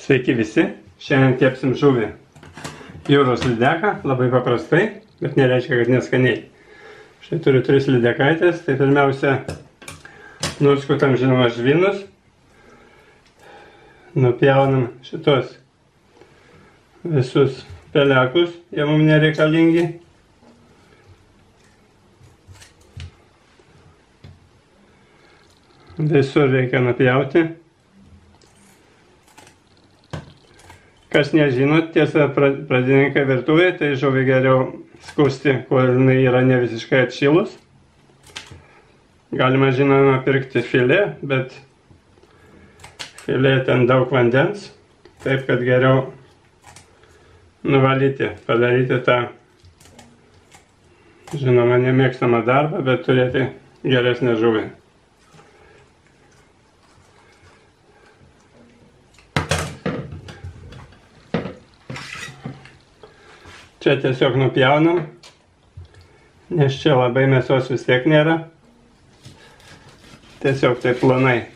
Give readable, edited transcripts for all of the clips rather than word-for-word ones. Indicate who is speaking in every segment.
Speaker 1: Sveiki visi, šiandien kepsim žuvį. Jūros lydeką, labai paprastai, bet nereiškia, kad neskaniai. Štai turiu 3 lydekaitės, tai pirmiausia nuskutam žinoma žvynus. Nupjaunam šitos visus pelekus, jie mums nereikalingi. Visur reikia nupjauti. Kas nežinot, tiesa, pradininkai virtuvėje, tai žuvį geriau skusti, kol jinai yra ne visiškai atšilus. Galima, žinoma, pirkti filė, bet filė ten daug vandens, taip kad geriau nuvalyti, padaryti tą, žinoma, nemėgstamą darbą, bet turėti geresnę žuvį. Čia tiesiog nupjaunam, nes čia labai mėsos vis tiek nėra. Tiesiog taip plonai.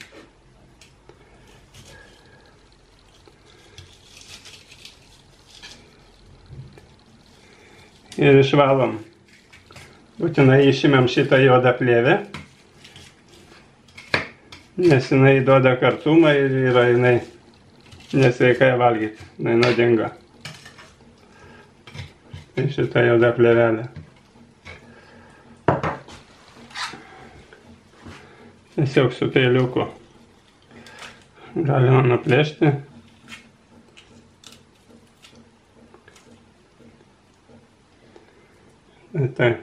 Speaker 1: Ir išvalom. Būtinai išimam šitą juodą plėvę, nes jinai duoda kartumą ir yra jinai nesveikai valgyti, jinai nuodinga. Tai šitą juodą plėvelę. Tiesiog su peiliuku galima nuplėšti. Tai.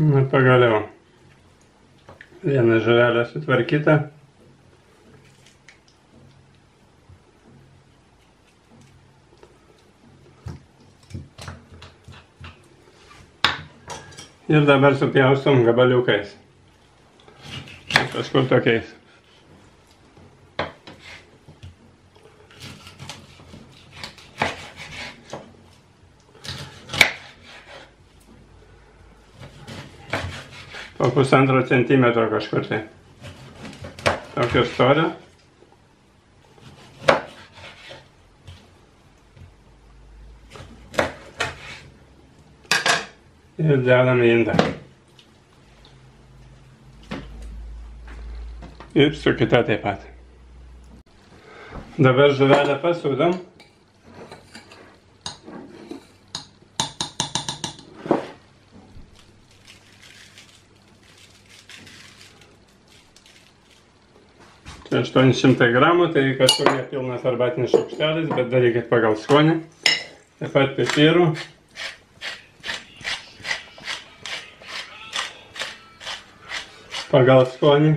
Speaker 1: Na, pagaliau. Viena žuvelė sutvarkyta. Ir dabar supjaustom gabaliukais. Kažkur tokiais. Po 1,5 centimetro kažkur tai. Tokio storio. Ir dedam į indą. Ir su kita taip pat. Dabar žuvelę pasūdom. Čia 800 gramų, tai kažkur nepilnas arbatinis šaukštelis, bet darykit pagal skonį. Taip pat pipirų. Pagal skonį.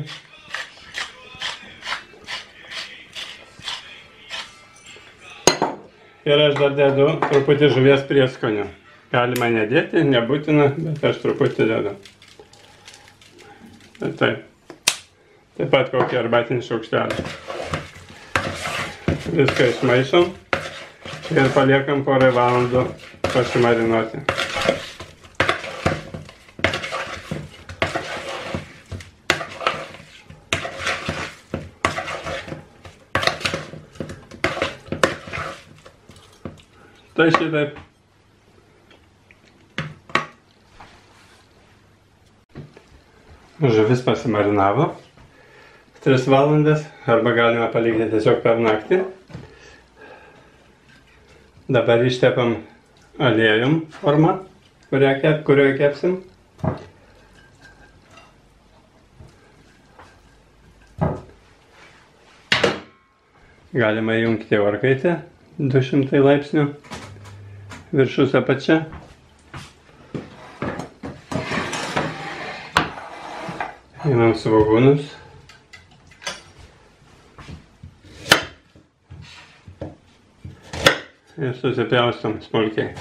Speaker 1: Ir aš dar dedu truputį žuvies prieskonių. Galima nedėti, nebūtina, bet aš truputį dedu. Taip. Taip pat kokį arbatinį šaukštelį. Viską išmaišom ir paliekam porą valandų pasimarinuoti. Tai šitaip. Žuvis pasimarinavo 3 valandas, arba galima palikti tiesiog per naktį. Dabar ištepam aliejum formą, kurioje kepsim. Galima įjungti orkaitę 200 laipsnių, viršus apačia. Imam svogūnus. ir susipjaustom smulkiai.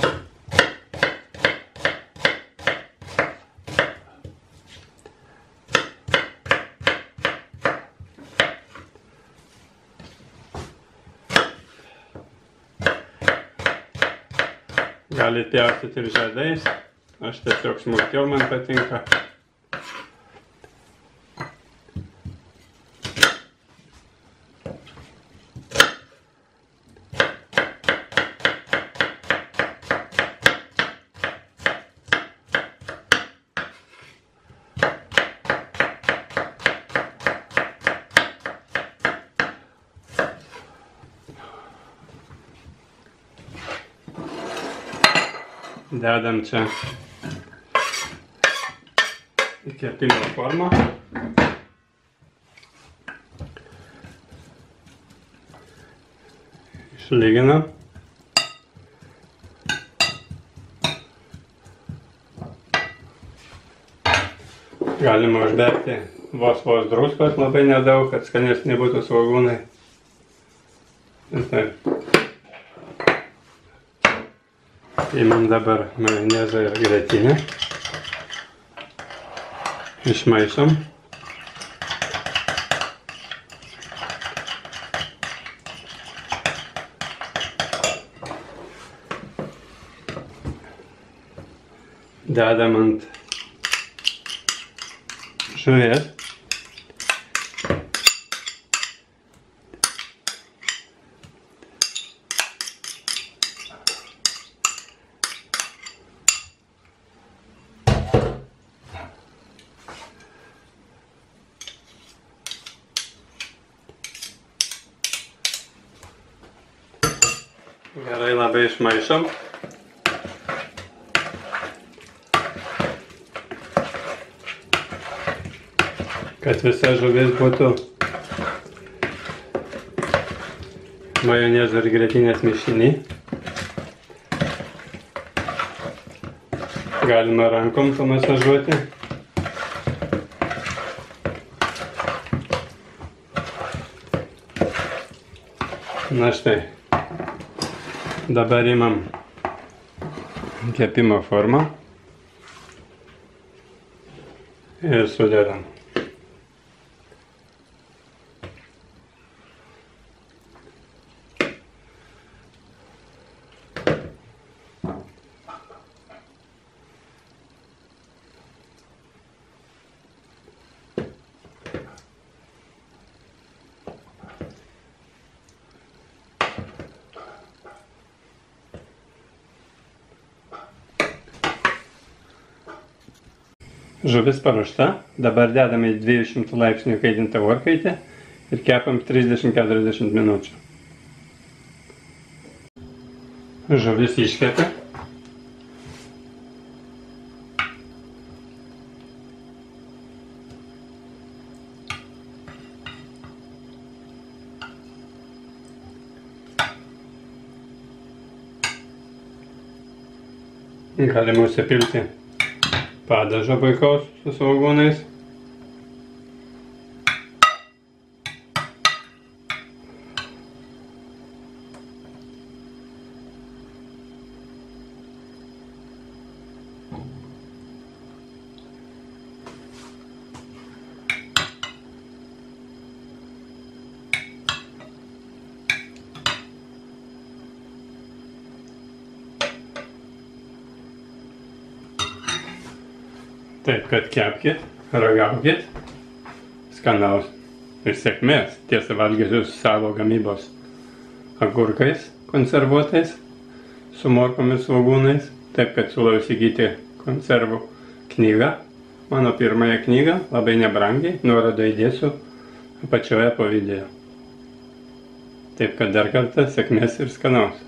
Speaker 1: Galit pjaustyti ir žiedais, aš tiesiog smulkiau man patinka. Dedam čia į kepimo formą. Išlyginam. Galima užberti vos druskos, labai nedaug, kad skanesni būtų svogūnai. Ir taip. Imam dabar majonezą ir grietinę. Išmaišom. Dedam ant žuvies. Gerai labai išmaišom. Kad visa žuvis būtų majonezo ir grietinės mišiny. Galima rankom pamasažuoti. Na štai. Dabar imam kepimo formą ir sudedam. Žuvis paruošta, dabar dedame į 200 laipsnių kaitintą orkaitę ir kepam 30-40 minučių. Žuvis iškepė. Galima užsipilti padažo puikaus su svogūnais. Taip, kad kepkit, ragaukit, skanaus ir sėkmės. Tiesa, valgysiu su savo gamybos agurkais konservuotais, su morkomis svogūnais. Taip, kad siūlau įsigyti konservų knygą. Mano pirmąją knygą, labai nebrangiai, nuorodą įdėsiu apačioje po video. Taip, kad dar kartą sėkmės ir skanaus.